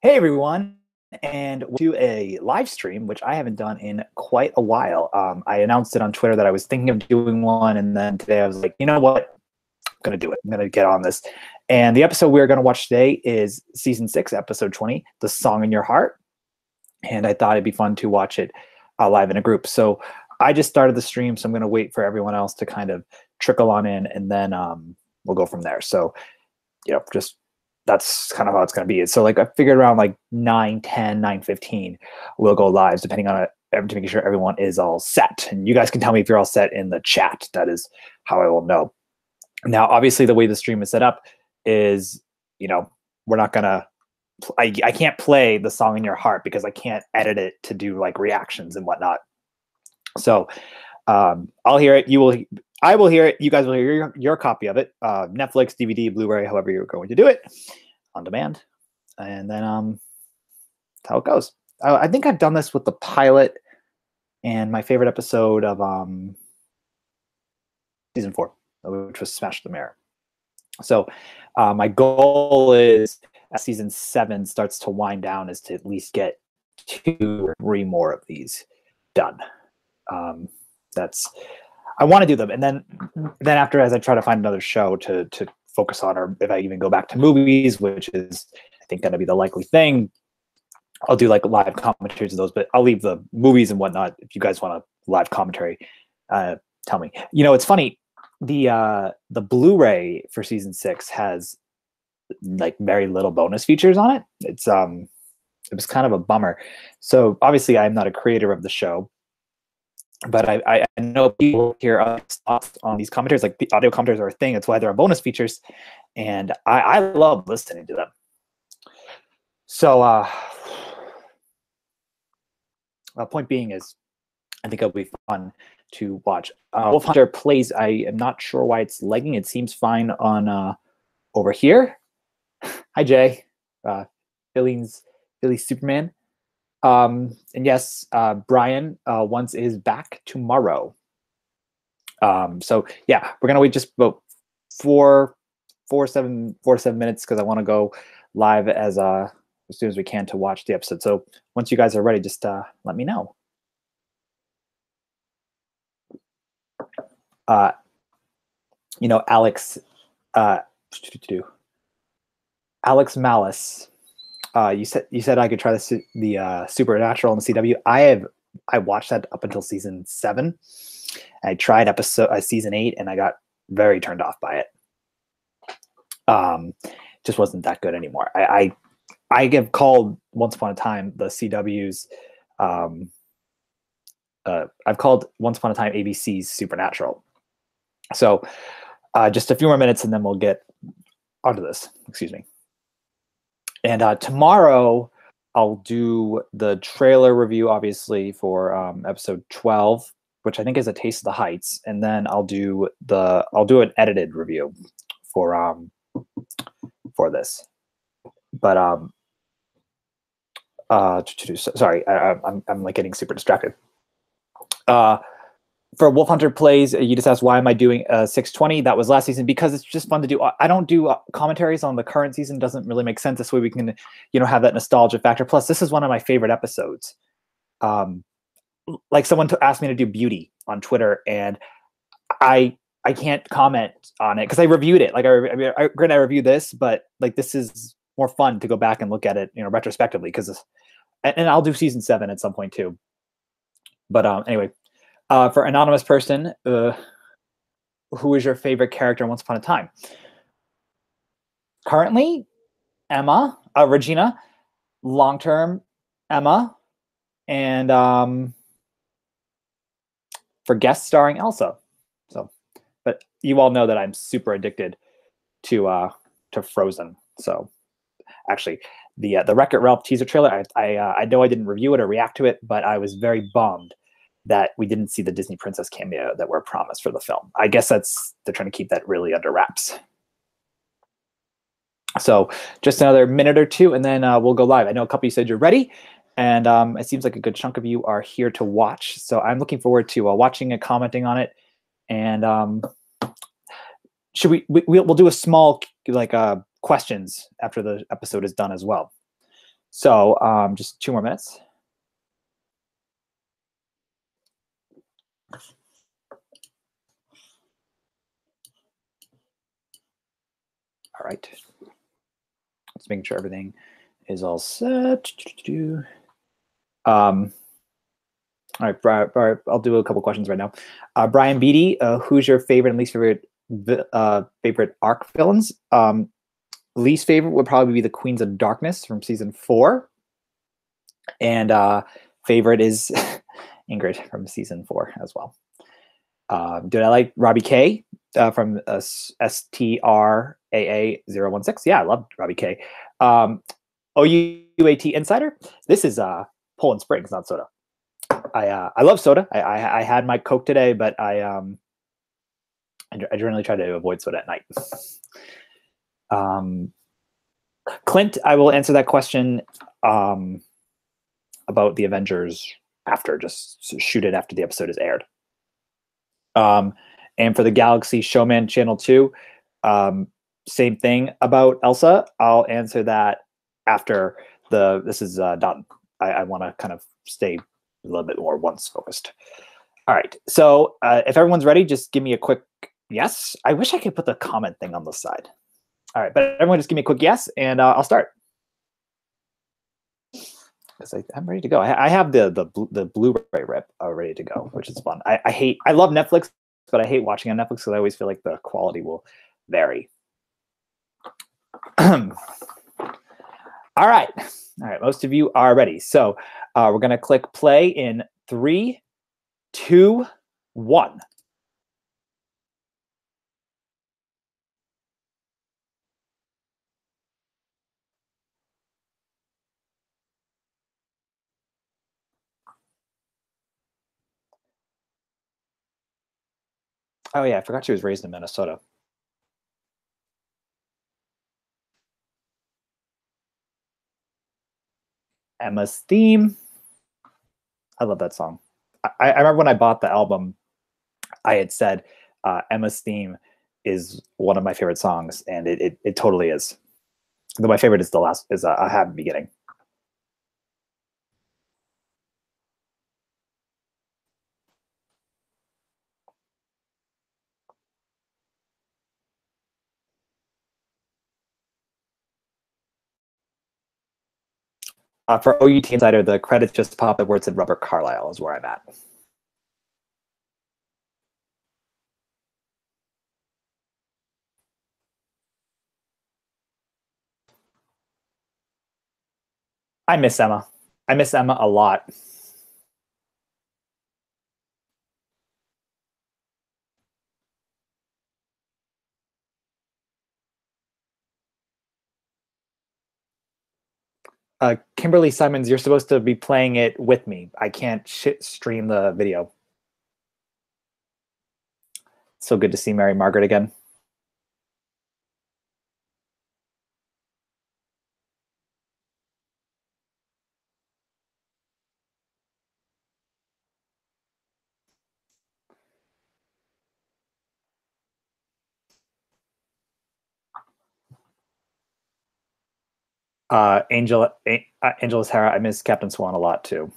Hey everyone, and we'll do a live stream, which I haven't done in quite a while. I announced it on Twitter that I was thinking of doing one, and then today I was like, you know what? I'm going to do it. I'm going to get on this. And the episode we're going to watch today is Season 6, Episode 20, The Song in Your Heart. And I thought it'd be fun to watch it live in a group. So I just started the stream, so I'm going to wait for everyone else to kind of trickle on in, and then we'll go from there. So, just that's kind of how it's going to be. So like I figured around like 9:10, 9:15, we'll go live, depending on it, to make sure everyone is all set. And you guys can tell me if you're all set in the chat. That is how I will know. Now, obviously, the way the stream is set up is, we're not going to, I can't play The Song in Your Heart because I can't edit it to do like reactions and whatnot. So I'll hear it. I will hear it. You guys will hear your copy of it. Netflix, DVD, Blu-ray, however you're going to do it, on demand. And then that's how it goes. I think I've done this with the pilot and my favorite episode of season 4, which was Smash the Mirror. So my goal is, as season 7 starts to wind down, is to at least get 2 or 3 more of these done. I want to do them, and then after, as I try to find another show to focus on, or if I even go back to movies, which is I think going to be the likely thing, I'll do like live commentaries of those. But I'll leave the movies and whatnot. If you guys want a live commentary, tell me. It's funny. The Blu-ray for season 6 has like very little bonus features on it. It was kind of a bummer. So obviously, I'm not a creator of the show, but I know people hear thoughts on these commentaries, like the audio commentaries are a thing. That's why there are bonus features, and I love listening to them. So point being is, I think it'll be fun to watch. Wolf Hunter plays. I am not sure why it's lagging. It seems fine on over here. Hi Jay, Philly Superman. And yes, Brian once is back tomorrow. So yeah, we're gonna wait just about 4 to 7 minutes, because I want to go live as soon as we can to watch the episode. So once you guys are ready, just let me know. Alex Malice. You said I could try the Supernatural on the CW. I watched that up until season 7. I tried season 8, and I got very turned off by it. Just wasn't that good anymore. I have called Once Upon a Time the CW's. I've called Once Upon a Time ABC's Supernatural. So just a few more minutes, and then we'll get onto this. Excuse me. And tomorrow I'll do the trailer review, obviously, for episode 12, which I think is A Taste of the Heights, and then I'll do an edited review for this. But sorry, I'm like getting super distracted. For Wolf Hunter Plays, you just asked, why am I doing 620? That was last season, because it's just fun to do. I don't do commentaries on the current season. Doesn't really make sense. This way we can, have that nostalgia factor. Plus, this is one of my favorite episodes. Like someone asked me to do Beauty on Twitter, and I can't comment on it because I reviewed it. Like I reviewed this, but like this is more fun to go back and look at it, retrospectively, because and I'll do season 7 at some point too. But anyway. For anonymous person, who is your favorite character in Once Upon a Time? Currently, Regina. Long term, Emma. And for guest starring, Elsa. So, but you all know that I'm super addicted to Frozen. So, actually, the Wreck-It Ralph teaser trailer, I know I didn't review it or react to it, but I was very bummed that we didn't see the Disney princess cameo that were promised for the film. I guess they're trying to keep that really under wraps. So just another minute or two, and then we'll go live. I know a couple of you said you're ready, and it seems like a good chunk of you are here to watch. So I'm looking forward to watching it, commenting on it, and we'll do a small questions after the episode is done as well. So just 2 more minutes. All right. Let's make sure everything is all set. All right, I'll do a couple questions right now. Brian Beatty, who's your favorite and least favorite arc villains? Least favorite would probably be the Queens of Darkness from season 4, and favorite is Ingrid from season 4 as well. Did I like Robbie K from STRAA016? Yeah, I love Robbie K. OUAT Insider. This is Poland Springs, not soda. I love soda. I had my Coke today, but I generally try to avoid soda at night. Clint, I will answer that question about the Avengers after. Just shoot it after the episode is aired. And for the Galaxy Showman Channel 2, same thing about Elsa. I'll answer that after this is done. I want to kind of stay a little bit more once focused. All right. So if everyone's ready, just give me a quick yes. I wish I could put the comment thing on the side. All right, but everyone just give me a quick yes, and I'll start. I'm ready to go. I have the Blu-ray rip ready to go, which is fun. I love Netflix, but I hate watching on Netflix because I always feel like the quality will vary. All right. Most of you are ready. So we're going to click play in 3, 2, 1. Oh, yeah. I forgot she was raised in Minnesota. Emma's Theme. I love that song. I remember when I bought the album, I had said Emma's Theme is one of my favorite songs, and it totally is. Though my favorite is A Happy Beginning. For OUT Insider, the credits just popped up where it said Robert Carlyle is where I'm at. I miss Emma. I miss Emma a lot. Kimberly Simons, you're supposed to be playing it with me. I can't stream the video. So good to see Mary Margaret again. Angelus Hara, I miss Captain Swan a lot too.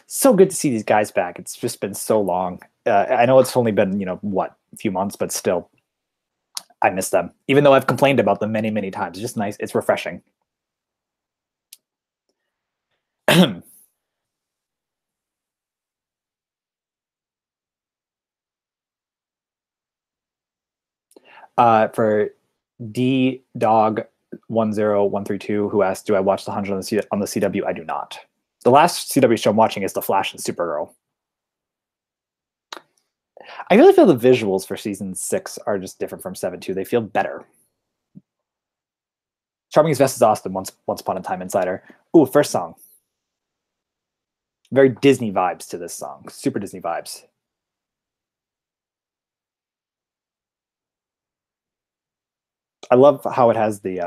So good to see these guys back. It's just been so long. I know it's only been, a few months, but still, I miss them. Even though I've complained about them many, many times. It's just nice. It's refreshing. For D Dog 10132, who asked, "Do I watch the 100 on the CW?" I do not. The last CW show I'm watching is The Flash and Supergirl. I really feel the visuals for season 6 are just different from 7-2. They feel better. Charming as Best is Austin, Once Upon a Time Insider. Ooh, first song. Very Disney vibes to this song. Super Disney vibes. I love how it has the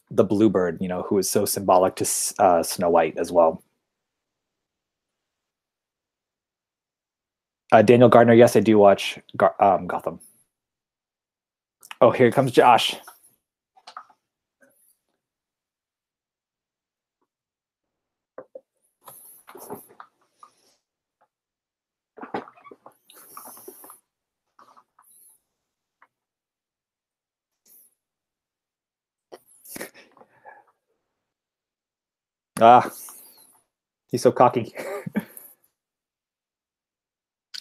the bluebird, you know, who is so symbolic to Snow White as well. Daniel Gardner, yes, I do watch Gotham. Oh, here comes Josh. Ah, he's so cocky.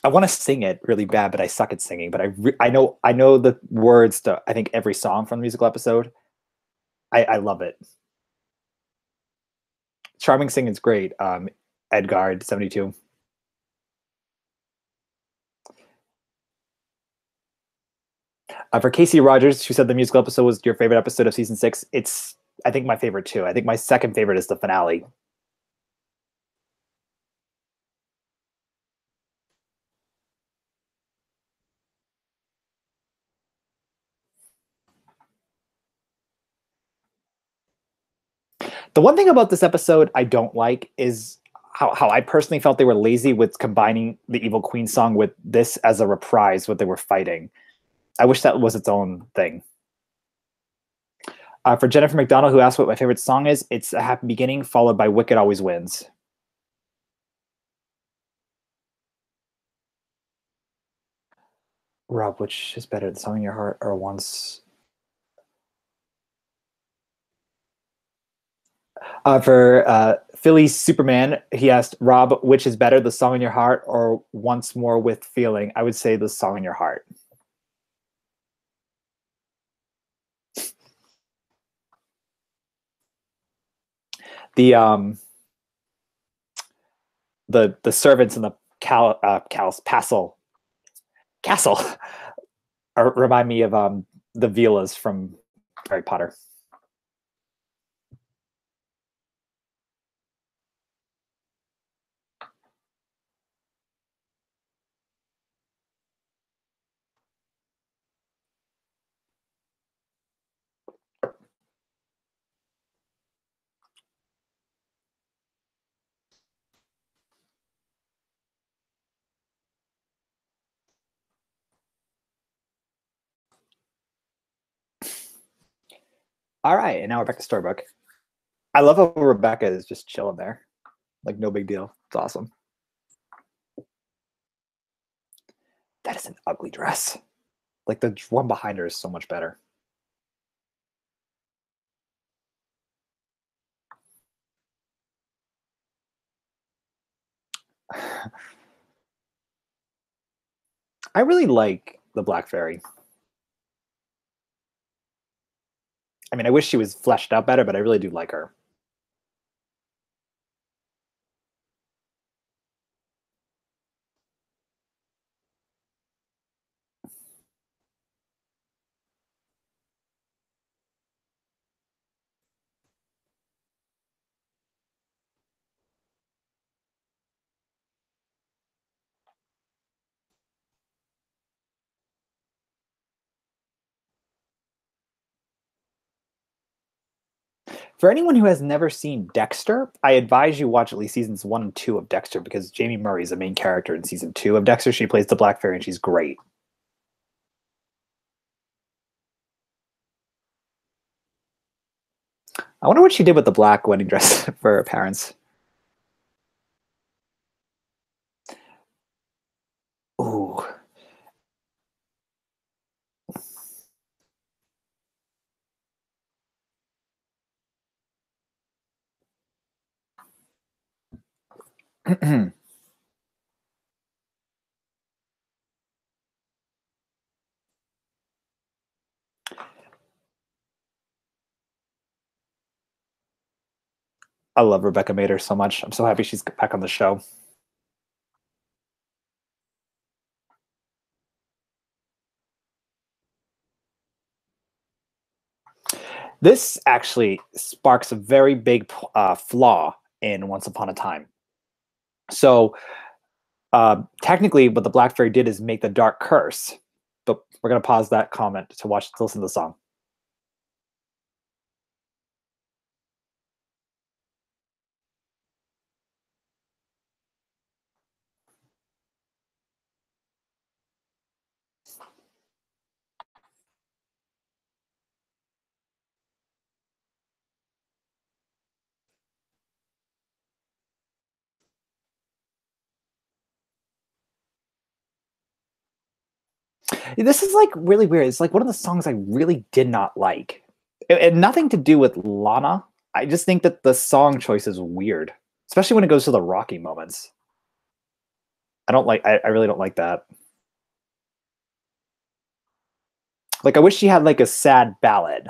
I want to sing it really bad, but I suck at singing. But I know the words to I think every song from the musical episode. I love it. Charming singing is great. Edgard 72. For Casey Rogers, who said the musical episode was your favorite episode of season 6, it's I think my favorite too. I think my second favorite is the finale. The one thing about this episode I don't like is how I personally felt they were lazy with combining the Evil Queen song with this as a reprise what they were fighting. I wish that was its own thing. For Jennifer McDonald, who asked what my favorite song is, it's A Happy Beginning, followed by Wicked Always Wins. Rob, which is better, The Song in Your Heart or Once? For Philly's Superman, he asked, Rob, which is better, The Song in Your Heart or Once More with Feeling? I would say The Song in Your Heart. The the servants in the castle remind me of the Velas from Harry Potter. All right, and now we're back to Storybook. I love how Rebecca is just chilling there. Like, no big deal. It's awesome. That is an ugly dress. Like, the one behind her is so much better. I really like the Black Fairy. I mean, I wish she was fleshed out better, but I really do like her. For anyone who has never seen Dexter, I advise you watch at least seasons 1 and 2 of Dexter because Jamie Murray is the main character in season 2 of Dexter. She plays the Black Fairy and she's great. I wonder what she did with the black wedding dress for her parents. Ooh. I love Rebecca Mader so much. I'm so happy she's back on the show. This actually sparks a very big flaw in Once Upon a Time. So technically, what the Black Fairy did is make the dark curse. But we're gonna pause that comment to listen to the song. This is like really weird. It's like one of the songs I really did not like. And nothing to do with Lana. I just think that the song choice is weird, especially when it goes to the rocky moments. I don't like. I really don't like that. Like I wish she had like a sad ballad.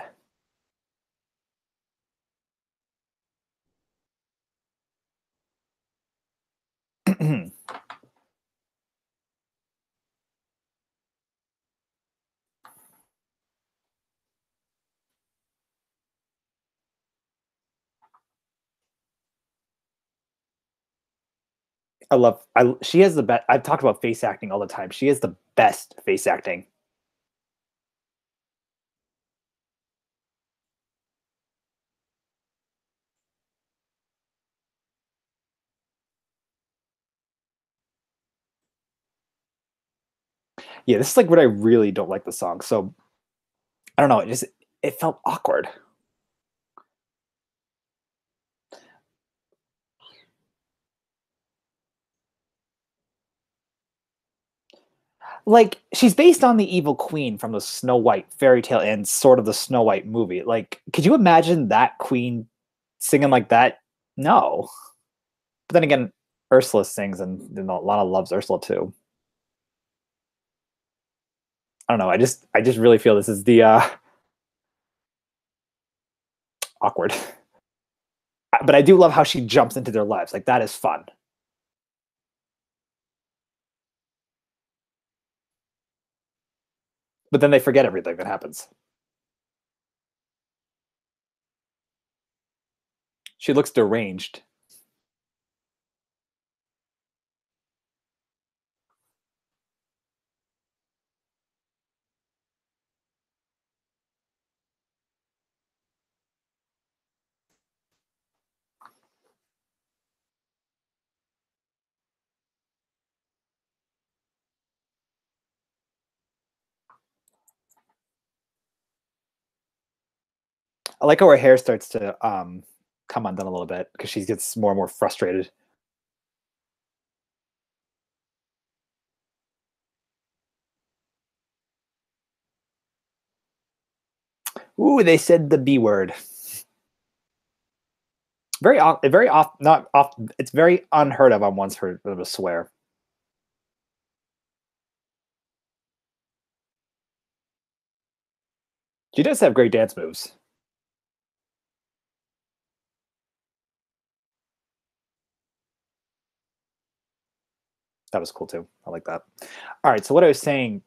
I love. She has the best. I've talked about face acting all the time. She has the best face acting. Yeah, this is like what I really don't like the song. So I don't know. It felt awkward. Like she's based on the evil queen from the Snow White fairy tale and sort of the Snow White movie. Like, could you imagine that queen singing like that? No. But then again, Ursula sings, and Lana loves Ursula too. I don't know. I just really feel this is the awkward. But I do love how she jumps into their lives. Like that is fun. But then they forget everything that happens. She looks deranged. I like how her hair starts to come undone a little bit because she gets more and more frustrated. Ooh, they said the B word. Very off, not off. It's very unheard of. On once heard of a swear. She does have great dance moves. That was cool too. I like that. All right. So what I was saying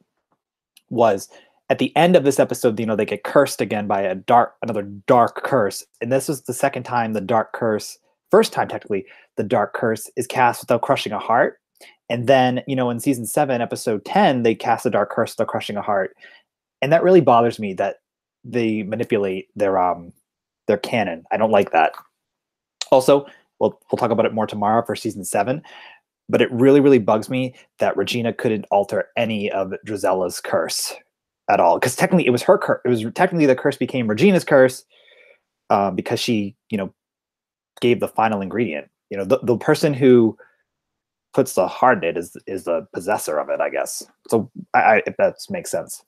was at the end of this episode, they get cursed again by another dark curse, and this was the second time the dark curse, first time technically, the dark curse is cast without crushing a heart. And then, in season 7, episode 10, they cast the dark curse without crushing a heart. And that really bothers me that they manipulate their canon. I don't like that. Also, we'll talk about it more tomorrow for season 7, but it really, really bugs me that Regina couldn't alter any of Drizella's curse at all. Because technically it was her curse. It was technically the curse became Regina's curse because she, gave the final ingredient. The person who puts the heart in it is the possessor of it, I guess. So if that makes sense.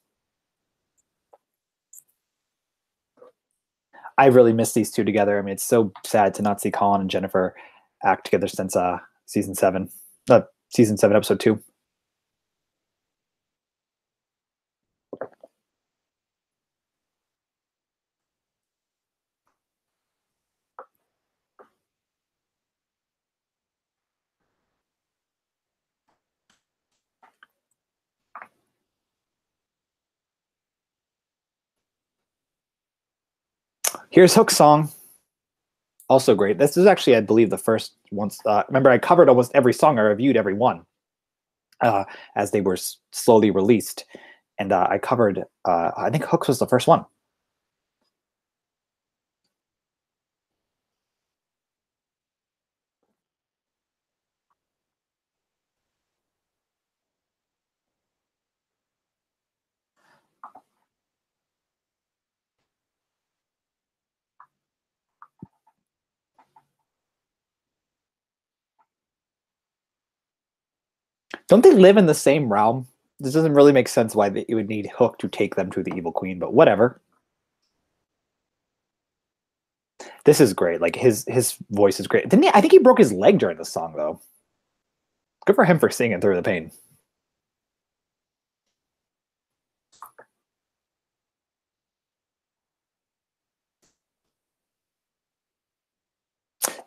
I really miss these two together. I mean, it's so sad to not see Colin and Jennifer act together since season 7, season 7, episode 2. Here's Hook's song. Also great. This is actually, I believe, the first once. Remember, I covered almost every song. I reviewed every one as they were slowly released, and I covered. I think Hooks was the first one. Don't they live in the same realm? this doesn't really make sense why it would need Hook to take them to the Evil Queen, but whatever. This is great. Like his voice is great. Didn't he? I think he broke his leg during the song though. Good for him for singing through the pain.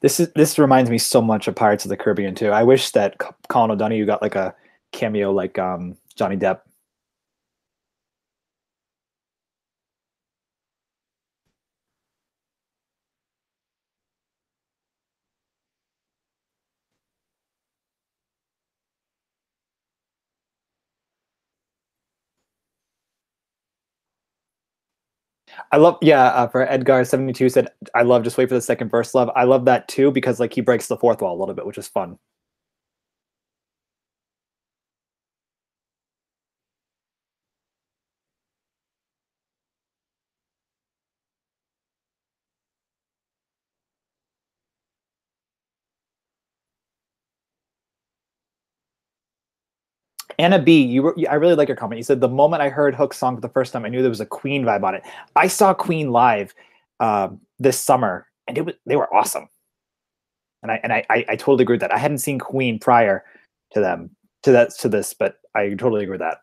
This reminds me so much of Pirates of the Caribbean too. I wish that Colin O'Donoghue got like a cameo like Johnny Depp. I love, yeah, for Edgar72 said, I love Just Wait for the Second Verse, love. I love that too because like he breaks the fourth wall a little bit, which is fun. Anna B, I really like your comment. You said the moment I heard Hook's song for the first time, I knew there was a Queen vibe on it. I saw Queen live this summer, and they were awesome. And I totally agree with that. I hadn't seen Queen prior to them to this, but I totally agree with that.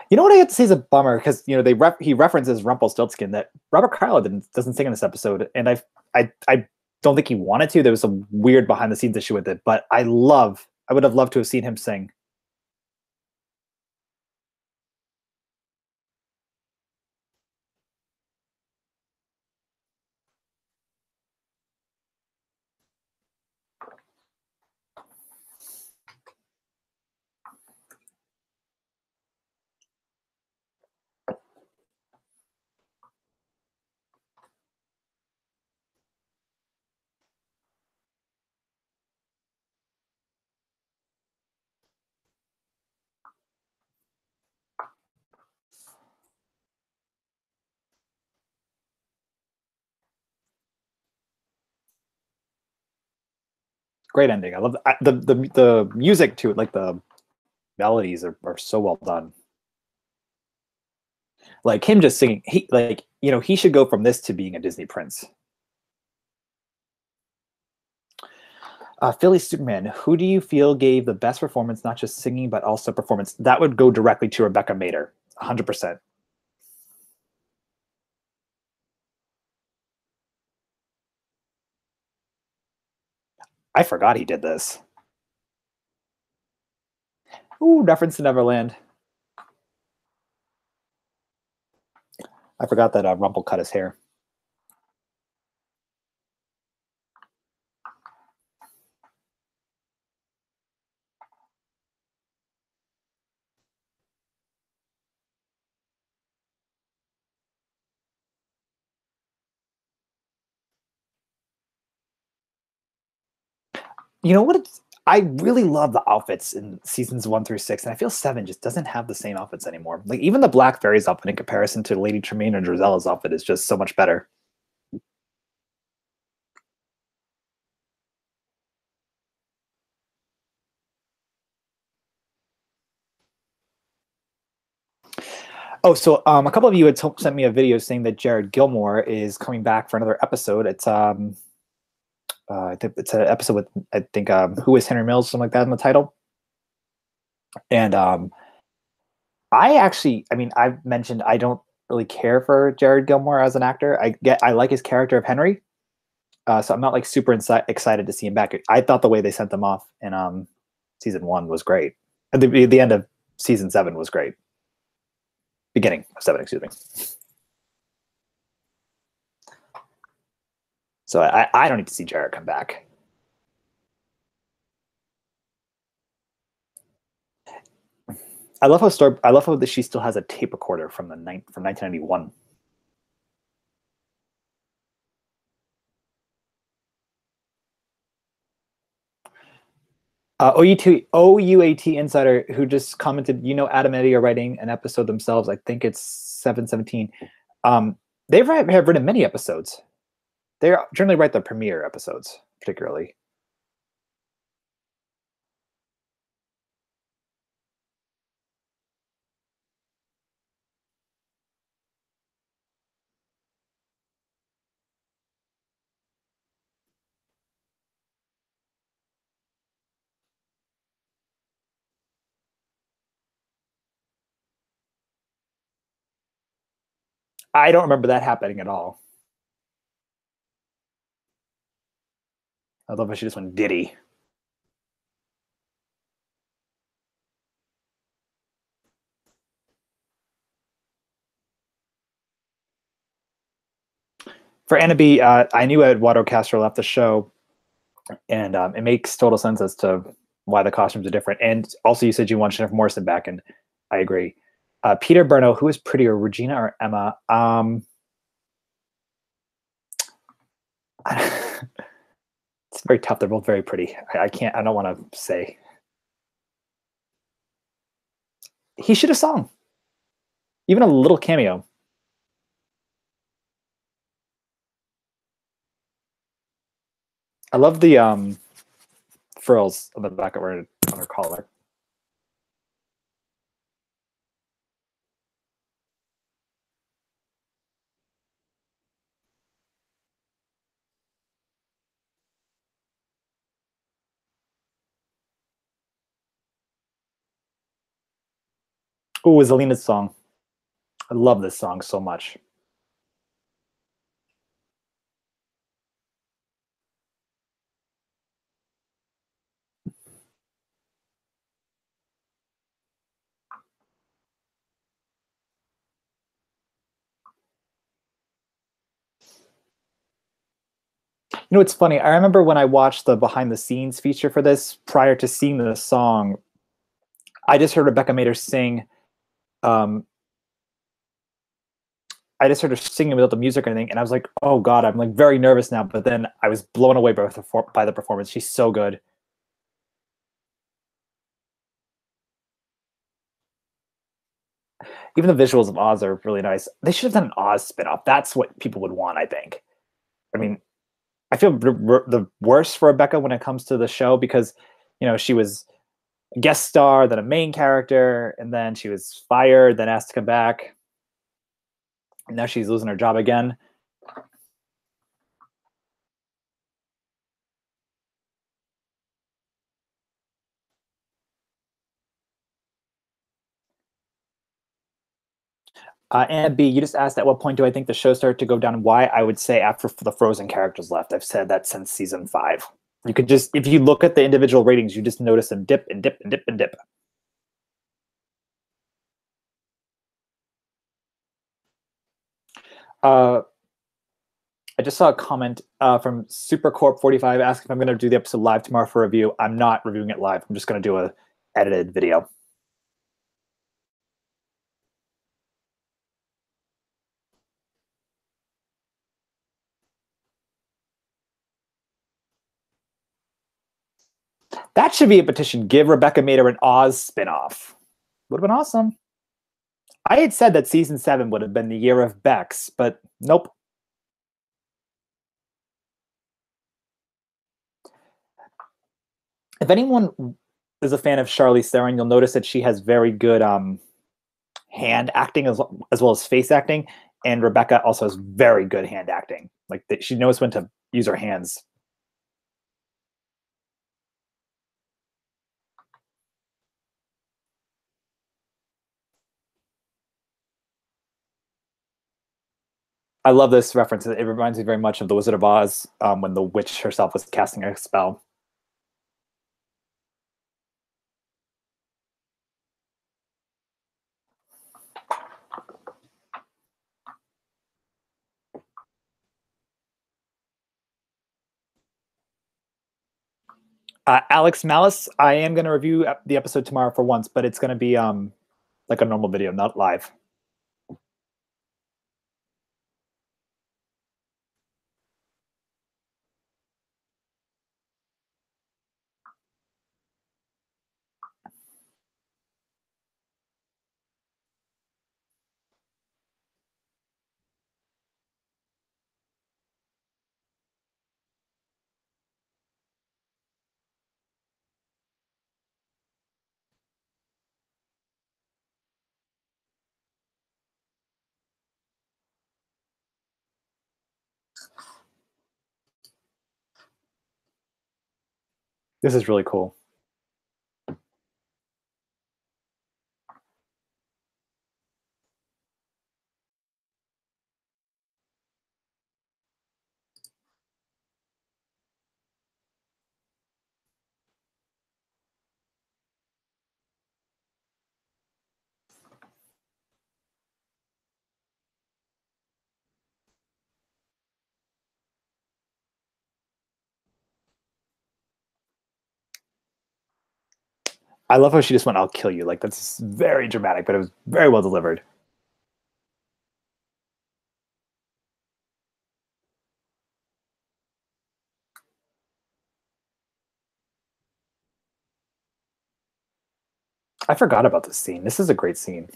You know what I have to say is a bummer because you know he references Rumpelstiltskin that Robert Carlyle doesn't sing in this episode, and I don't think he wanted to. There was some weird behind the scenes issue with it, but I would have loved to have seen him sing. Great ending. I love the music to it, like the melodies are so well done. Like him just singing, he should go from this to being a Disney prince. Philly Superman, who do you feel gave the best performance, not just singing, but also performance? That would go directly to Rebecca Mader, 100%. I forgot he did this. Ooh, reference to Neverland. I forgot that Rumple cut his hair. You know what? I really love the outfits in seasons 1 through 6, and I feel 7 just doesn't have the same outfits anymore. Like even the Black Fairy's outfit in comparison to Lady Tremaine or Drizella's outfit is just so much better. Oh, so a couple of you had sent me a video saying that Jared Gilmore is coming back for another episode. It's it's an episode with I think Who is Henry Mills, something like that in the title. And I mean, I've mentioned I don't really care for Jared Gilmore as an actor. I like his character of Henry, so I'm not like super excited to see him back. I thought the way they sent them off in season 1 was great. At the end of season 7 was great. Beginning of 7, excuse me. So I don't need to see Jared come back. I love how she still has a tape recorder from 1991. OUAT Insider, who just commented, Adam and Eddie are writing an episode themselves. I think it's 717. They've have written many episodes. They generally write the premiere episodes, particularly. I don't remember that happening at all. I love how she just went Diddy. For Anna B, I knew Eduardo Castro left the show, and it makes total sense as to why the costumes are different. And also, you said you want Jennifer Morrison back, and I agree. Peter Berno, who is prettier, Regina or Emma? It's very tough. They're both very pretty. I can't. I don't want to say. He should have sung, even a little cameo. I love the frills on the back of her on her collar. Oh, Zelina's song. I love this song so much. You know, it's funny. I remember when I watched the behind the scenes feature for this prior to seeing the song, I just heard Rebecca Mader sing. Um, I just heard her singing without the music or anything, and I was like, "Oh God, I'm like very nervous now." But then I was blown away by the performance. She's so good. Even the visuals of Oz are really nice. They should have done an Oz spinoff. That's what people would want, I think. I mean, I feel the worst for Rebecca when it comes to the show because, you know, she was a guest star, then a main character, and then she was fired, then asked to come back. And now she's losing her job again. And B, you just asked at what point do I think the show started to go down and why? I would say after the Frozen characters left. I've said that since season 5. You could just, if you look at the individual ratings, you just notice them dip and dip and dip and dip. Uh, I just saw a comment from Supercorp45 asking if I'm going to do the episode live tomorrow for review. I'm not reviewing it live. I'm just going to do a edited video. That should be a petition. Give Rebecca Mader an Oz spinoff. Would have been awesome. I had said that season 7 would have been the year of Bex, but nope. If anyone is a fan of Charlize Theron, you'll notice that she has very good hand acting as well as face acting, and Rebecca also has very good hand acting. Like she knows when to use her hands. I love this reference. It reminds me very much of The Wizard of Oz when the witch herself was casting a spell. Alex Malice, I am going to review the episode tomorrow for once, but it's going to be like a normal video, not live. This is really cool. I love how she just went, "I'll kill you." Like that's very dramatic, but it was very well delivered. I forgot about this scene. This is a great scene.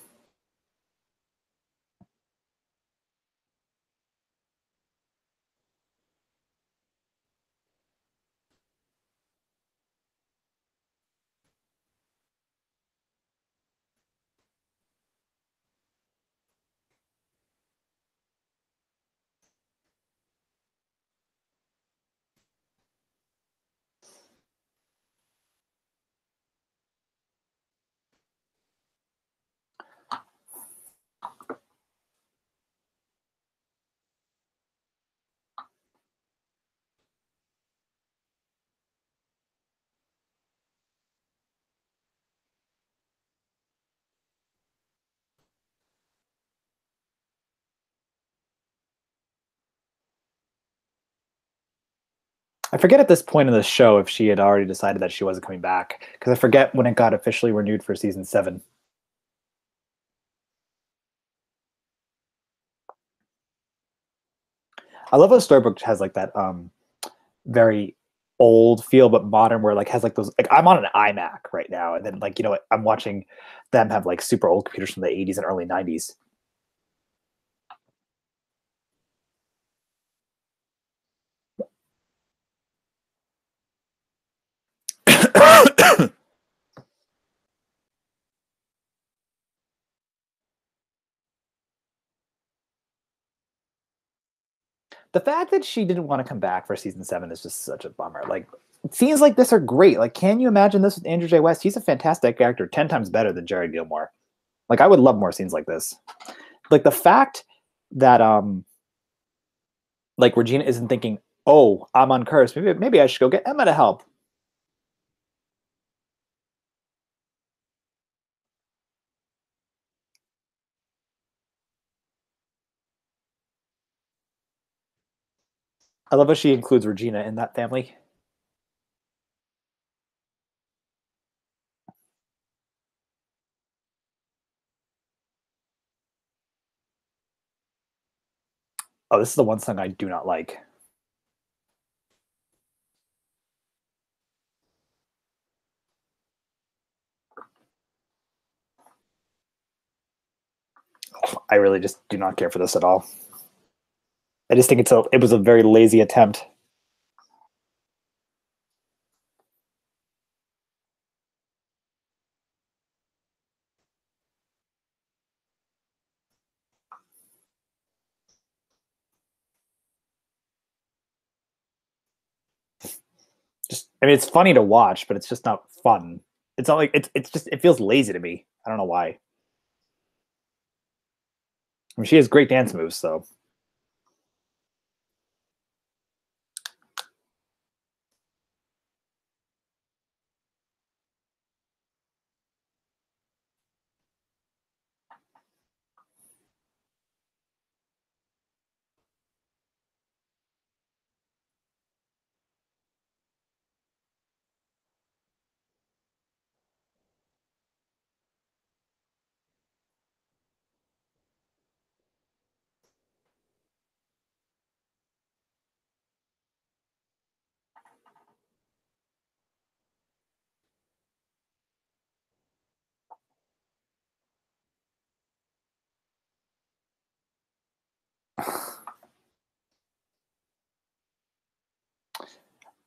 I forget at this point in the show if she had already decided that she wasn't coming back because I forget when it got officially renewed for season 7. I love how Storybook has like that very old feel but modern where like has like those like I'm on an iMac right now and then like I'm watching them have like super old computers from the 80s and early 90s. The fact that she didn't want to come back for season 7 is just such a bummer. Like scenes like this are great. Like can you imagine this with Andrew J. West? He's a fantastic actor, 10 times better than Jared Gilmore. Like I would love more scenes like this. Like the fact that like Regina isn't thinking, "Oh, I'm uncursed. Maybe I should go get Emma to help." I love how she includes Regina in that family. Oh, this is the one song I do not like. I really just do not care for this at all. I just think it was a very lazy attempt. Just I mean, it's funny to watch, but it's just not fun. It's not like it's just it feels lazy to me. I don't know why. I mean, she has great dance moves, so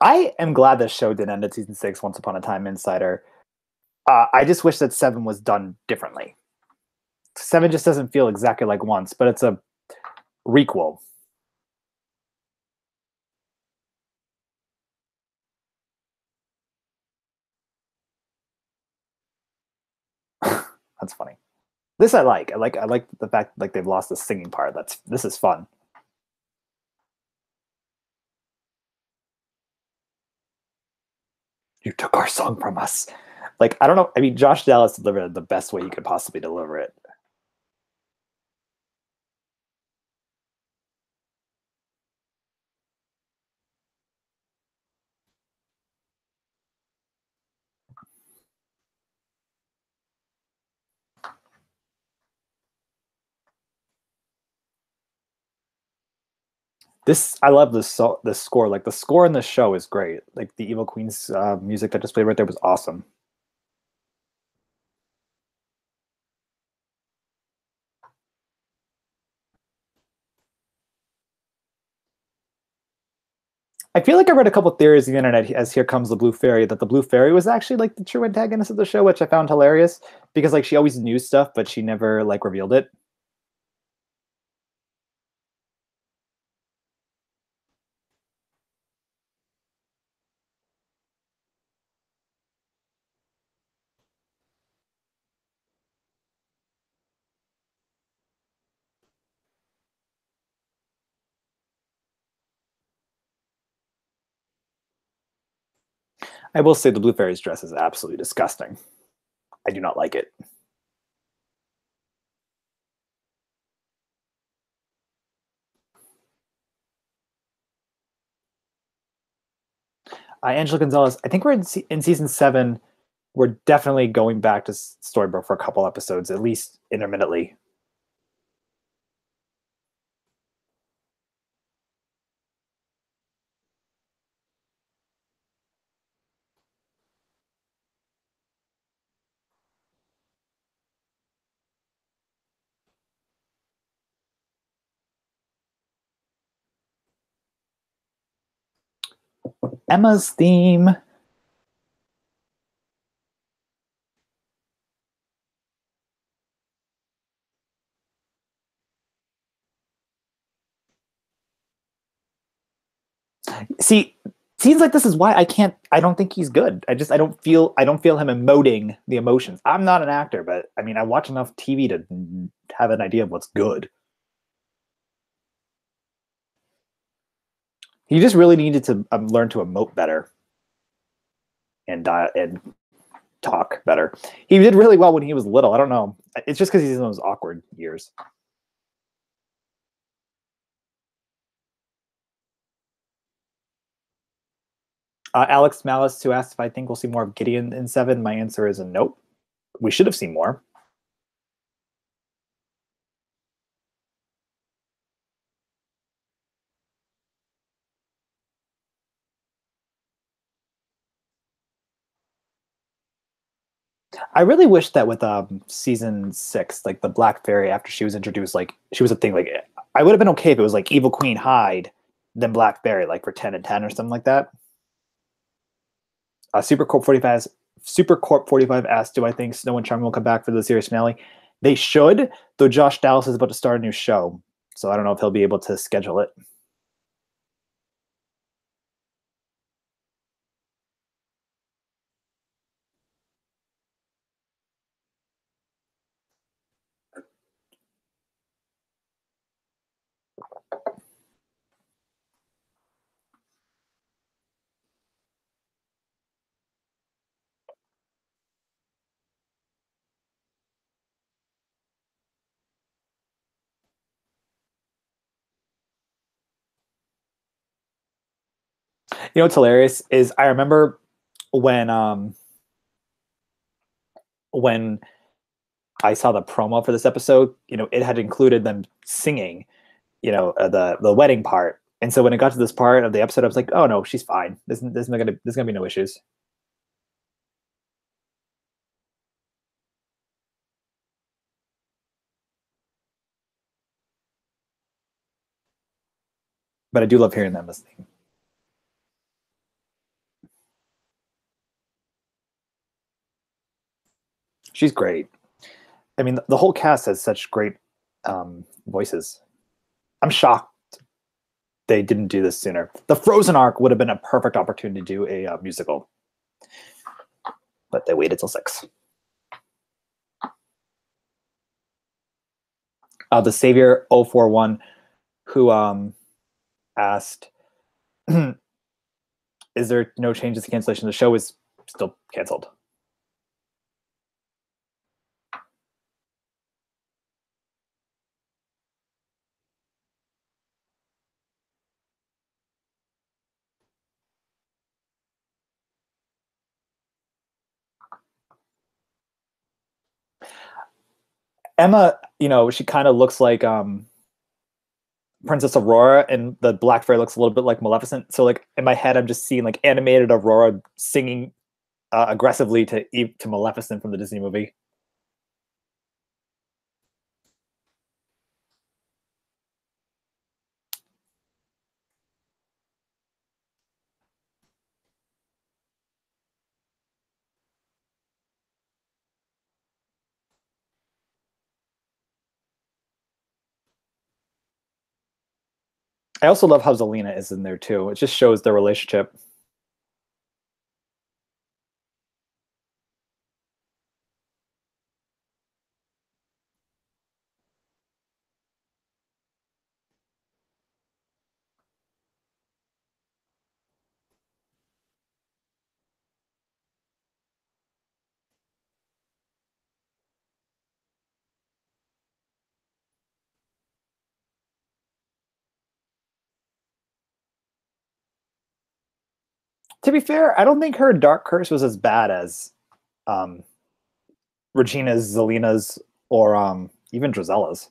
I am glad this show did end at season 6. Once Upon a Time Insider. I just wish that 7 was done differently. 7 just doesn't feel exactly like Once, but it's a requel. That's funny. This I like. I like the fact like they've lost the singing part. This is fun. You took our song from us. Like, I don't know. I mean, Josh Dallas delivered it the best way he could possibly deliver it. This I love the score. Like the score in the show is great. Like the Evil Queen's music that just played right there was awesome. I feel like I read a couple theories on the internet as Here Comes the Blue Fairy that the Blue Fairy was actually like the true antagonist of the show, which I found hilarious because like she always knew stuff, but she never like revealed it. I will say the Blue Fairy's dress is absolutely disgusting. I do not like it. Angela Gonzalez, I think we're in season 7. We're definitely going back to Storybrooke for a couple episodes, at least intermittently. Emma's theme. See, scenes like this is why I don't think he's good. I don't feel him emoting the emotions. I'm not an actor, but I mean I watch enough TV to have an idea of what's good. He just really needed to learn to emote better and talk better. He did really well when he was little. I don't know. It's just because he's in those awkward years. Alex Malice, who asked if I think we'll see more of Gideon in 7, my answer is a nope. We should have seen more. I really wish that with season 6, like the Black Fairy, after she was introduced, like she was a thing. Like I would have been okay if it was like Evil Queen Hyde, then Black Fairy, like for 10 and 10 or something like that. Super Corp 45 asked, "Do I think Snow and Charming will come back for the series finale?" They should, though. Josh Dallas is about to start a new show, so I don't know if he'll be able to schedule it. You know what's hilarious is I remember when when I saw the promo for this episode, you know, it had included them singing, you know, the wedding part. And so when it got to this part of the episode, I was like, oh no, she's fine. There's gonna be no issues. But I do love hearing them listening. She's great. I mean, the whole cast has such great voices. I'm shocked they didn't do this sooner. The Frozen arc would have been a perfect opportunity to do a musical, but they waited till 6. The Savior 041, who asked, is there no changes to cancellation? The show is still canceled. Emma, she kind of looks like Princess Aurora, and the Black Fairy looks a little bit like Maleficent. So like in my head, I'm just seeing like animated Aurora singing aggressively to Maleficent from the Disney movie. I also love how Zelina is in there too. It just shows their relationship. To be fair, I don't think her Dark Curse was as bad as um, Regina's, Zelina's, or even Drizella's.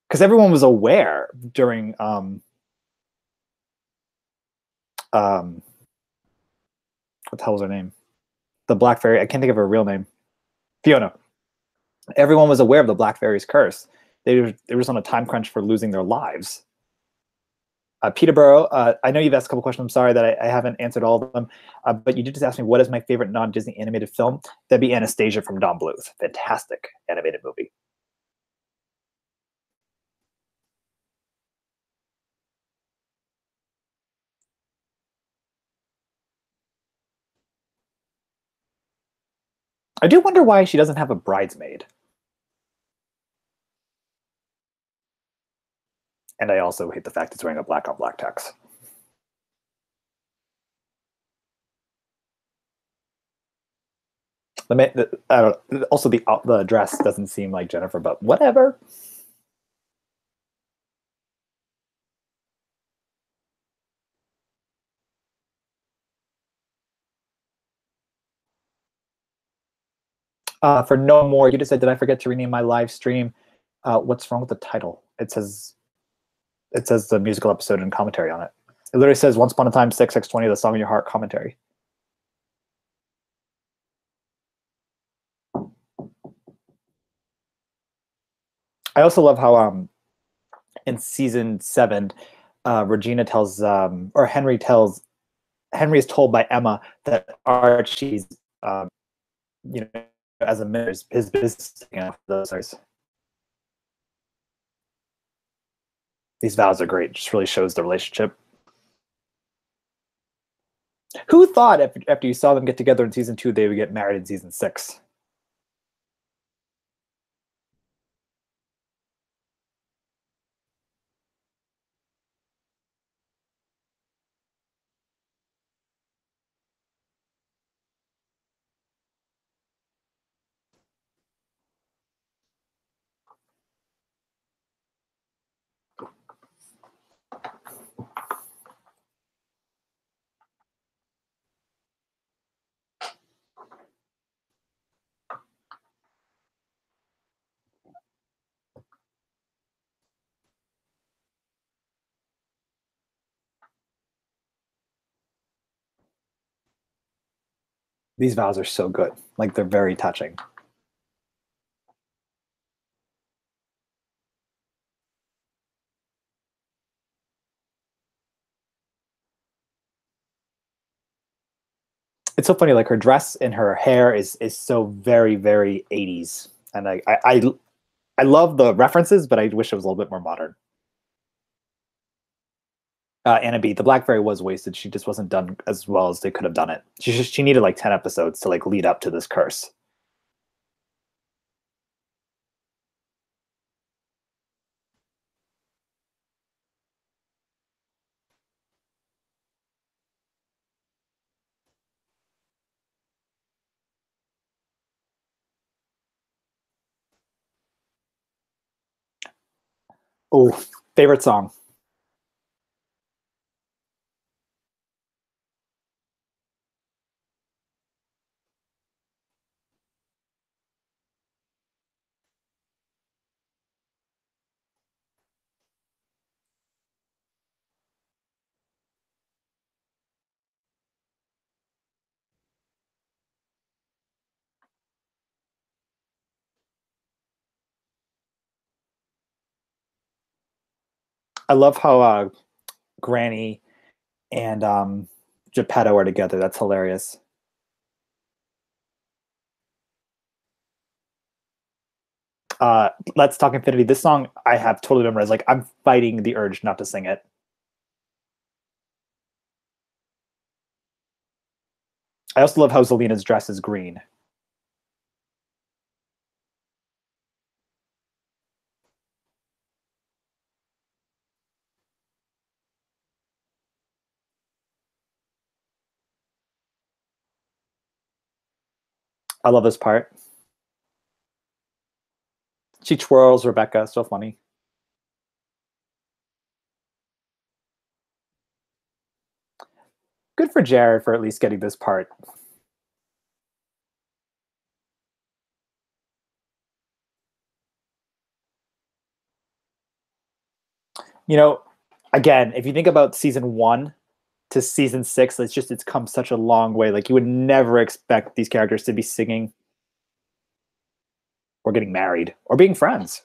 Because everyone was aware during what the hell was her name? The Black Fairy. I can't think of her real name. Fiona. Everyone was aware of the Black Fairy's curse. They were just on a time crunch for losing their lives. Peterborough, I know you've asked a couple questions. I'm sorry that I haven't answered all of them, but you did just ask me what is my favorite non-Disney animated film. That'd be Anastasia from Don Bluth. Fantastic animated movie. I do wonder why she doesn't have a bridesmaid. And I also hate the fact it's wearing a black on black tux. I don't. Also, the dress doesn't seem like Jennifer, but whatever. For no more, you just said, did I forget to rename my live stream? What's wrong with the title? It says the musical episode and commentary on it. It literally says Once Upon a Time 6x20, the Song in Your Heart commentary. I also love how in season 7, Regina tells or Henry is told by Emma that Archie's as a mayor, his business those. These vows are great. Just really shows the relationship. Who thought after you saw them get together in season 2, they would get married in season 6? These vows are so good. Like, they're very touching. It's so funny. Like, her dress and her hair is so very, very 80s, and I love the references, but I wish it was a little bit more modern. Anna B, the Black Fairy was wasted. She just wasn't done as well as they could have done it. She needed like 10 episodes to like lead up to this curse. Oh, favorite song. I love how Granny and Geppetto are together. That's hilarious. Let's Talk Infinity. This song I have totally memorized. Like I'm fighting the urge not to sing it. I also love how Zelina's dress is green. I love this part. She twirls Rebecca. So funny. Good for Jared for at least getting this part. You know, again, if you think about season 1 to season 6, it's come such a long way. Like you would never expect these characters to be singing or getting married or being friends.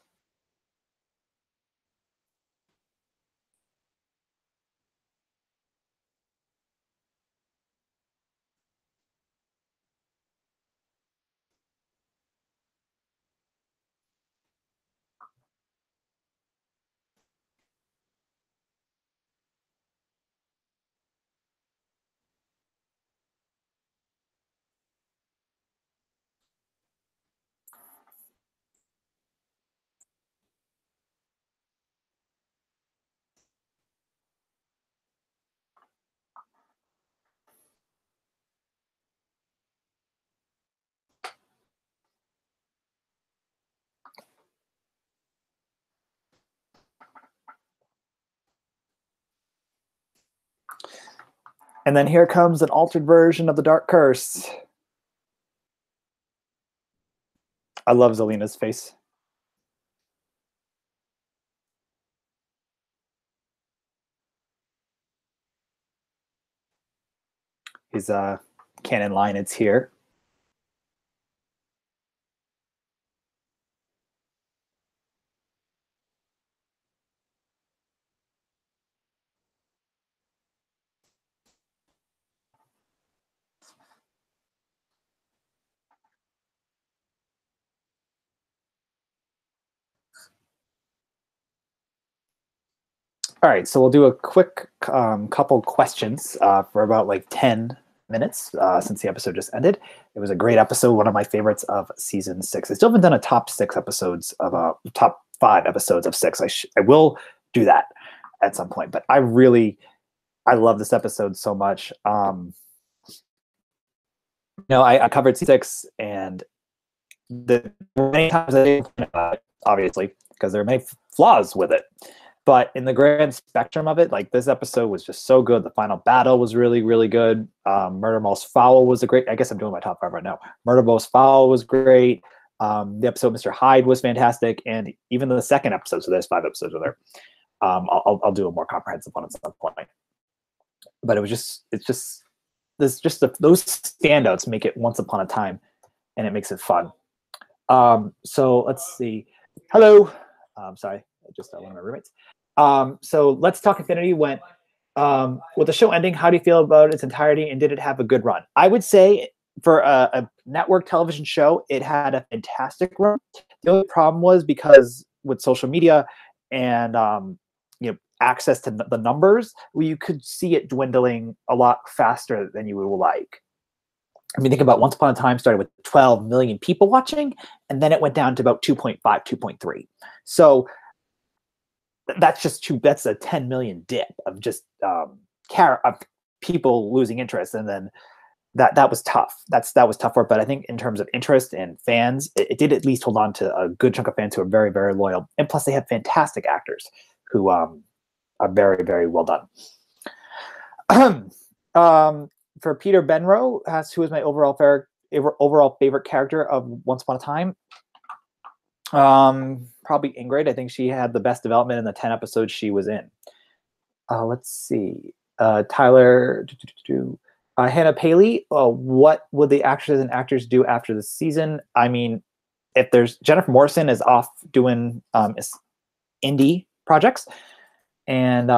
And then here comes an altered version of the Dark Curse. I love Zelina's face. His canon line, it's here. All right, so we'll do a quick couple questions for about like 10 minutes since the episode just ended. It was a great episode, one of my favorites of season 6. I still haven't done a top 6 episodes of top 5 episodes of 6. I will do that at some point, but I love this episode so much. I covered 6, and the many times I didn't complain about it, obviously, because there are many flaws with it. But in the grand spectrum of it, like this episode was just so good. The final battle was really, really good. Murder Most Foul was a great. I guess I'm doing my top 5 right now. Murder Most Foul was great. The episode Mr. Hyde was fantastic, and even the second episode. So there's 5 episodes in there. I'll do a more comprehensive one at some point. But those standouts make it Once Upon a Time, and it makes it fun. So let's see. Hello. Sorry, just one of my roommates. So Let's Talk Infinity went with the show ending. How do you feel about its entirety, and did it have a good run? I would say for a network television show, it had a fantastic run. The only problem was because with social media and access to the numbers, you could see it dwindling a lot faster than you would like. I mean, think about Once Upon a Time started with 12 million people watching, and then it went down to about 2.5, 2.3. So that's a 10 million dip of just of people losing interest. And then that was tough. That was tough work. But I think in terms of interest and fans, it did at least hold on to a good chunk of fans who are very, very loyal. And plus, they have fantastic actors who are very, very well done. For Peter Benrow, who is my overall favorite character of Once Upon a Time, probably Ingrid. I think she had the best development in the 10 episodes she was in. Let's see. Tyler, Hannah Paley. What would the actors and actors do after the season? I mean, if there's Jennifer Morrison is off doing indie projects, and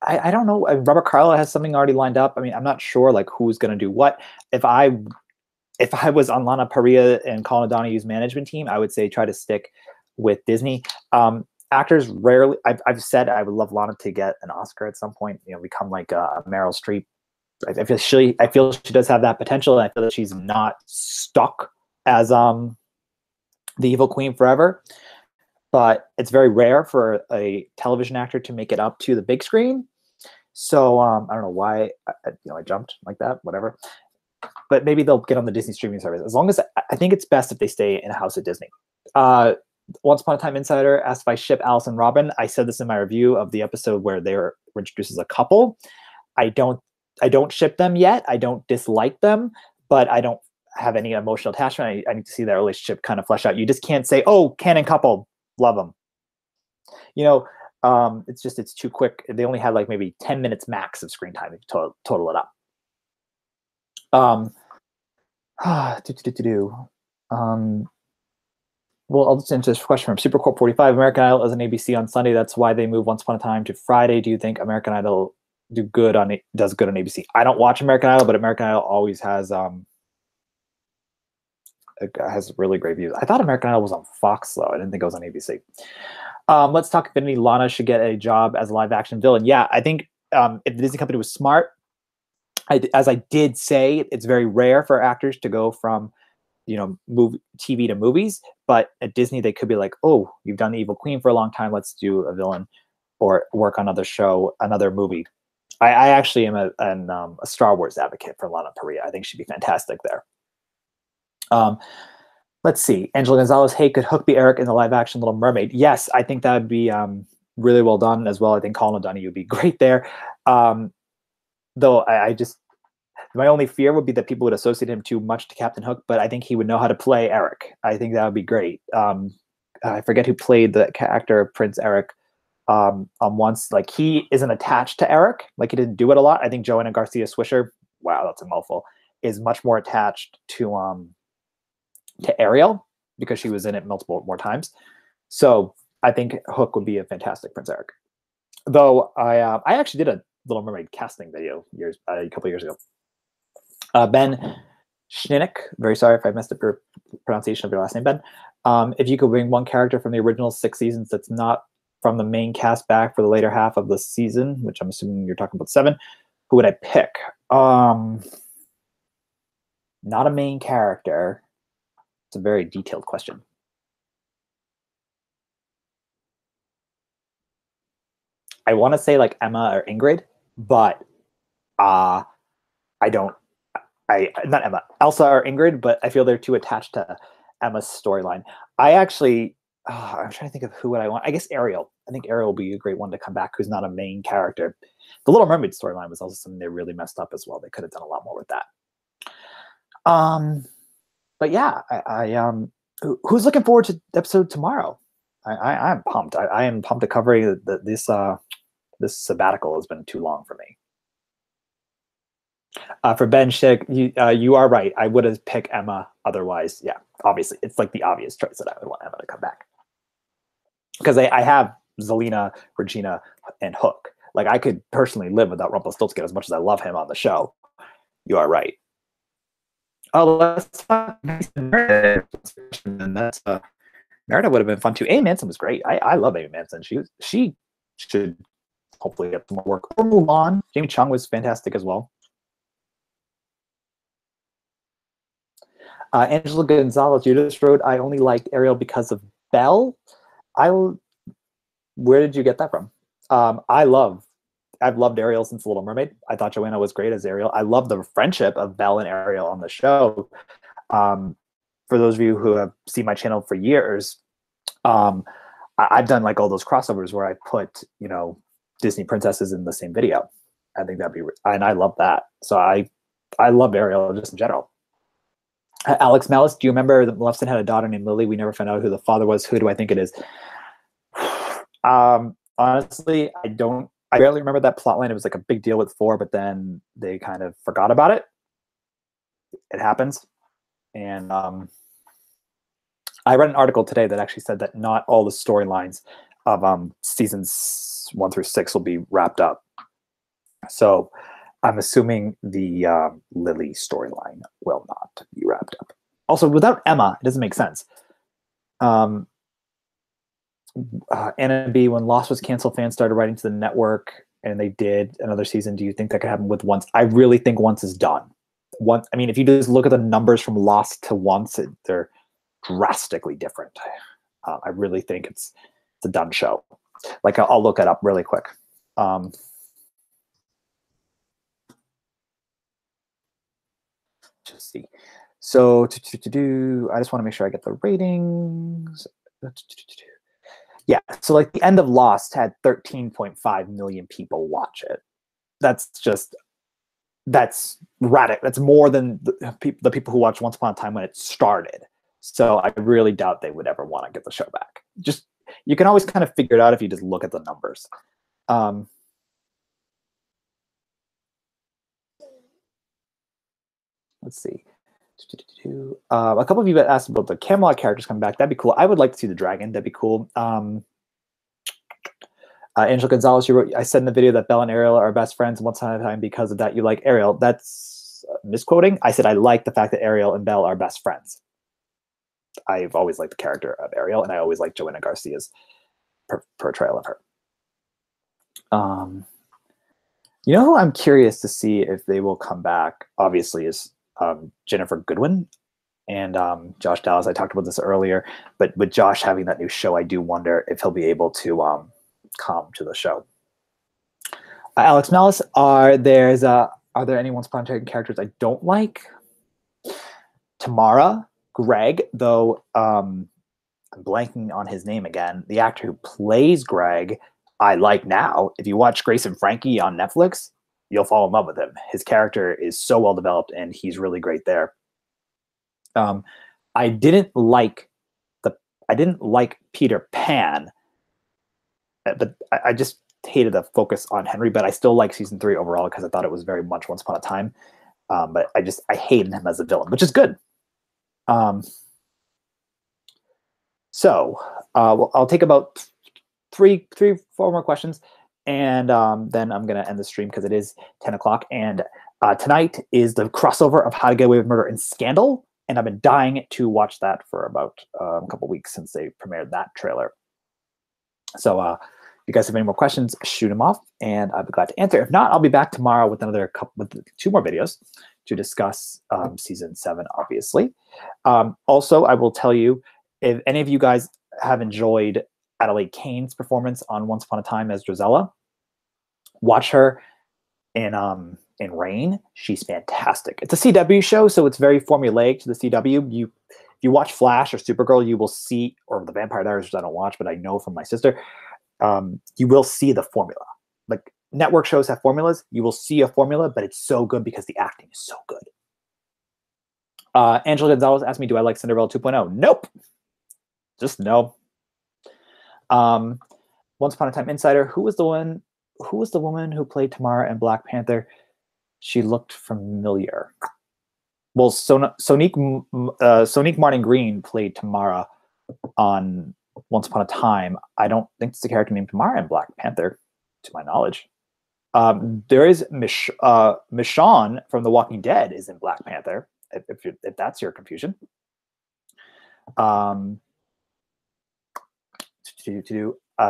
I don't know. Robert Carlyle has something already lined up. I mean, I'm not sure like who's going to do what. If I was on Lana Parrilla and Colin O'Donoghue's management team, I would say try to stick with Disney. Actors rarely. I've said I would love Lana to get an Oscar at some point. You know, become like a Meryl Streep. I feel she does have that potential, and I feel that she's not stuck as the evil queen forever. But it's very rare for a television actor to make it up to the big screen. So I don't know why I jumped like that. Whatever. But maybe they'll get on the Disney streaming service. As long as I think it's best if they stay in a house at Disney. Once Upon a Time Insider asked if I ship Alice and Robin. I said this in my review of the episode where they were introduced as a couple. I don't ship them yet. I don't dislike them, but I don't have any emotional attachment. I need to see that relationship kind of flesh out. You just can't say, "Oh, canon couple, love them." You know, it's too quick. They only had like maybe 10 minutes max of screen time if you total it up. Well, I'll just answer this question from Supercorp45. American Idol is an ABC on Sunday. That's why they moved Once Upon a Time to Friday. Do you think American Idol does good on ABC? I don't watch American Idol, but American Idol always has really great views. I thought American Idol was on Fox though. I didn't think it was on ABC. Let's talk Infinity. Lana should get a job as a live action villain. Yeah, I think if the Disney company was smart, as I did say, it's very rare for actors to go from TV to movies, but at Disney they could be like, oh, you've done the Evil Queen for a long time, let's do a villain or work on another show, another movie. I actually am a Star Wars advocate for Lana Parrilla. I think she'd be fantastic there. Let's see. Angela Gonzalez, hey, could Hook be Eric in the live action Little Mermaid? Yes, I think that would be really well done as well. I think Colin O'Donoghue would be great there. Though my only fear would be that people would associate him too much to Captain Hook, but I think he would know how to play Eric. I think that would be great. I forget who played the actor Prince Eric on once. Like, he isn't attached to Eric. Like, he didn't do it a lot. I think Joanna Garcia Swisher, wow, that's a mouthful, is much more attached to Ariel because she was in it multiple more times. So I think Hook would be a fantastic Prince Eric. Though I actually did a Little Mermaid casting video a couple years ago. Ben Schninik, very sorry if I messed up your pronunciation of your last name, Ben. If you could bring one character from the original 6 seasons that's not from the main cast back for the later half of the season, which I'm assuming you're talking about 7, who would I pick? Not a main character. It's a very detailed question. I want to say like Emma or Ingrid, but not Emma, Elsa or Ingrid, but I feel they're too attached to Emma's storyline. I'm trying to think of who would I want. I guess Ariel. I think Ariel will be a great one to come back who's not a main character. The Little Mermaid storyline was also something they really messed up as well. They could have done a lot more with that. But yeah, who's looking forward to the episode tomorrow? I'm pumped. I am pumped to cover this sabbatical has been too long for me. For Ben Schick, you are right. I would have picked Emma otherwise. Yeah, obviously. It's like the obvious choice that I would want Emma to come back. Because I have Zelina, Regina, and Hook. Like, I could personally live without Rumpelstiltskin as much as I love him on the show. You are right. Oh, let's talk Meredith. Meredith would have been fun too. Amy Manson was great. I love Amy Manson. She should hopefully get some more work or move on. Jamie Chung was fantastic as well. Angela Gonzalez, you just wrote, I only liked Ariel because of Belle. Where did you get that from? I love I've loved Ariel since The Little Mermaid. I thought Joanna was great as Ariel. I love the friendship of Belle and Ariel on the show. For those of you who have seen my channel for years, I've done like all those crossovers where I put, you know, Disney princesses in the same video. I think that'd be, and I love that. So I love Ariel just in general. Alex Malice, do you remember that Maleficent had a daughter named Lily? We never found out who the father was. Who do I think it is? Honestly, I don't. I barely remember that plotline. It was like a big deal with 4, but then they kind of forgot about it. It happens. And I read an article today that actually said that not all the storylines of seasons 1 through 6 will be wrapped up. So I'm assuming the Lily storyline will not be wrapped up. Also, without Emma, it doesn't make sense. Anna B, when Lost was canceled, fans started writing to the network, and they did another season. Do you think that could happen with Once? I really think Once is done. I mean, if you just look at the numbers from Lost to Once, they're drastically different. I really think it's a done show. Like, I'll look it up really quick. Just see. So I just want to make sure I get the ratings. Yeah, so like the end of Lost had 13.5 million people watch it. That's radical. That's more than the people who watched Once Upon a Time when it started. So I really doubt they would ever want to get the show back. Just, you can always kind of figure it out if you just look at the numbers. Let's see. A couple of you asked about the Camelot characters coming back. That'd be cool. I would like to see the dragon. That'd be cool. Angela Gonzalez, you wrote, I said in the video that Belle and Ariel are best friends once upon a time because of that. You like Ariel. That's misquoting. I said I like the fact that Ariel and Belle are best friends. I've always liked the character of Ariel, and I always liked Joanna Garcia's portrayal of her. You know who I'm curious to see if they will come back, obviously, is Jennifer Goodwin and Josh Dallas. I talked about this earlier, but with Josh having that new show, I do wonder if he'll be able to come to the show. Alex Malice, are there any Once Upon a Time characters I don't like? Tamara, Greg, though I'm blanking on his name again. The actor who plays Greg, I like now. If you watch Grace and Frankie on Netflix, you'll fall in love with him. His character is so well developed, and he's really great there. I didn't like Peter Pan, but I just hated the focus on Henry. But I still like season 3 overall because I thought it was very much Once Upon a Time. But I hated him as a villain, which is good. So I'll take about 4 more questions, and then I'm going to end the stream because it is 10 o'clock. And tonight is the crossover of How to Get Away with Murder and Scandal, and I've been dying to watch that for about a couple weeks since they premiered that trailer. So if you guys have any more questions, shoot them off, and I'll be glad to answer. If not, I'll be back tomorrow with with 2 more videos to discuss season 7, obviously. Also, I will tell you, if any of you guys have enjoyed Adelaide Kane's performance on Once Upon a Time as Drizella, watch her in Rain. She's fantastic. It's a CW show, so it's very formulaic to the CW. If you watch Flash or Supergirl, you will see, or The Vampire Diaries, which I don't watch, but I know from my sister, you will see the formula. Like, network shows have formulas. You will see a formula, but it's so good because the acting is so good. Angela Gonzalez asked me, do I like Cinderella 2.0? Nope. Just no. Once Upon a Time Insider, who was the woman who played Tamara in Black Panther? She looked familiar. Well, Sonique Martin Green played Tamara on Once Upon a Time. I don't think it's a character named Tamara in Black Panther, to my knowledge. There is Michonne from The Walking Dead is in Black Panther, if that's your confusion.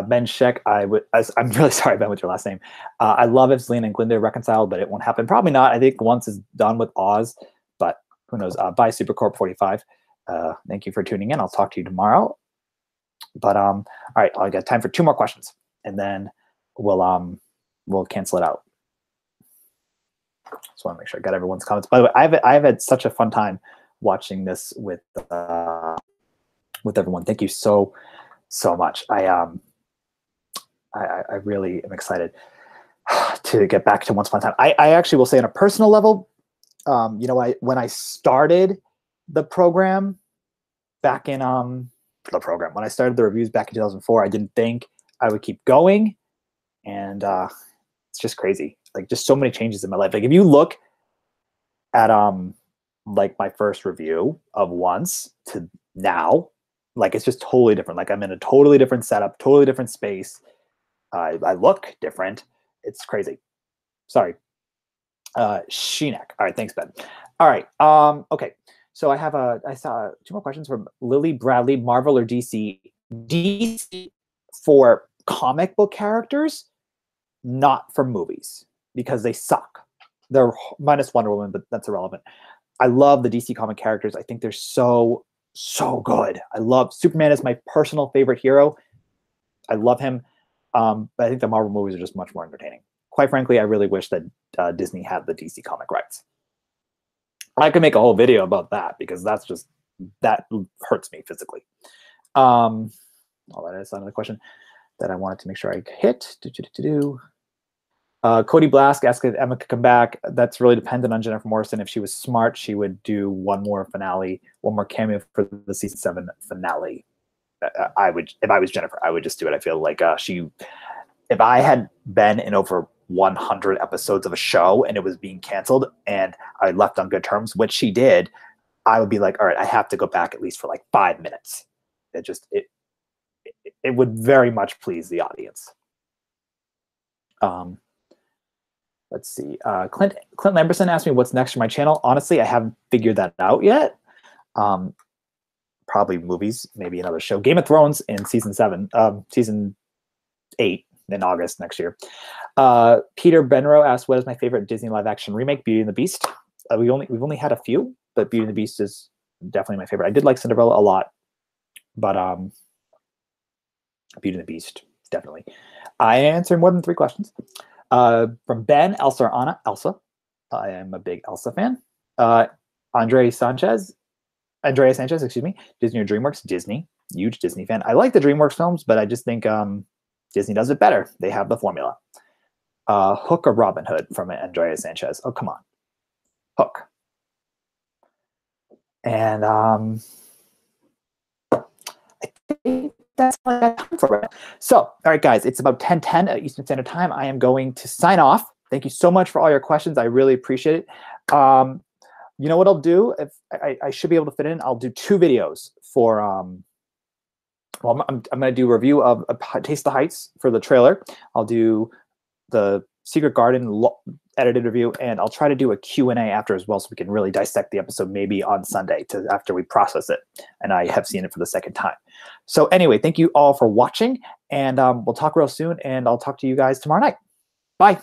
Ben Sheck, I'm really sorry, Ben, with your last name. I love if Zelina and Glinda reconcile, but it won't happen. Probably not. I think Once is done with Oz, but who knows? Bye, Supercorp45. Thank you for tuning in. I'll talk to you tomorrow. But all right, I got time for 2 more questions, and then we'll we'll cancel it out. Just want to make sure I got everyone's comments. By the way, I've had such a fun time watching this with everyone. Thank you so much. I really am excited to get back to Once Upon a Time. I actually will say on a personal level, you know, when I started the program back in when I started the reviews back in 2004, I didn't think I would keep going, and it's just crazy. Like, just so many changes in my life. Like, if you look at like my first review of Once to now, like, it's just totally different. Like, I'm in a totally different setup, totally different space. I look different. It's crazy. Sorry. Sheenak. All right, thanks, Ben. All right. Okay. So I saw 2 more questions from Lily Bradley. Marvel or DC? DC for comic book characters, not for movies, because they suck. They're minus Wonder Woman, but that's irrelevant. I love the DC comic characters. I think they're so good. I love Superman is my personal favorite hero. I love him. But I think the Marvel movies are just much more entertaining. Quite frankly, I really wish that Disney had the DC comic rights. I could make a whole video about that, because that hurts me physically. All that is another question that I wanted to make sure I hit. Cody Blask asked if Emma could come back. That's really dependent on Jennifer Morrison. If she was smart, she would do one more cameo for the season 7 finale. If I was Jennifer, I would just do it. I feel like if I had been in over 100 episodes of a show and it was being canceled and I left on good terms, which she did, I would be like, all right, I have to go back at least for like 5 minutes. It would very much please the audience. Let's see. Clint Lamberson asked me what's next for my channel. Honestly, I haven't figured that out yet. Probably movies, maybe another show. Game of Thrones in season 8 in August next year. Peter Benro asked, what is my favorite Disney live action remake? Beauty and the Beast. We've only had a few, but Beauty and the Beast is definitely my favorite. I did like Cinderella a lot, but Beauty and the Beast, definitely. I answered more than 3 questions. From Ben, Elsa or Anna? Elsa. I am a big Elsa fan. Andrea Sanchez, excuse me. Disney or DreamWorks? Disney. Huge Disney fan. I like the DreamWorks films, but I just think Disney does it better. They have the formula. Hook or Robin Hood from Andrea Sanchez. Oh, come on. Hook. And I think that's all I got time for right now. So, all right, guys, it's about 10:10 at Eastern Standard Time. I am going to sign off. Thank you so much for all your questions. I really appreciate it. You know what I'll do? If I should be able to fit in, I'll do 2 videos for well, I'm going to do a review of Taste the Heights for the trailer. I'll do the Secret Garden edited review, and I'll try to do a Q&A after as well, so we can really dissect the episode maybe on Sunday after we process it, and I have seen it for the 2nd time. So anyway, thank you all for watching, and we'll talk real soon, and I'll talk to you guys tomorrow night. Bye.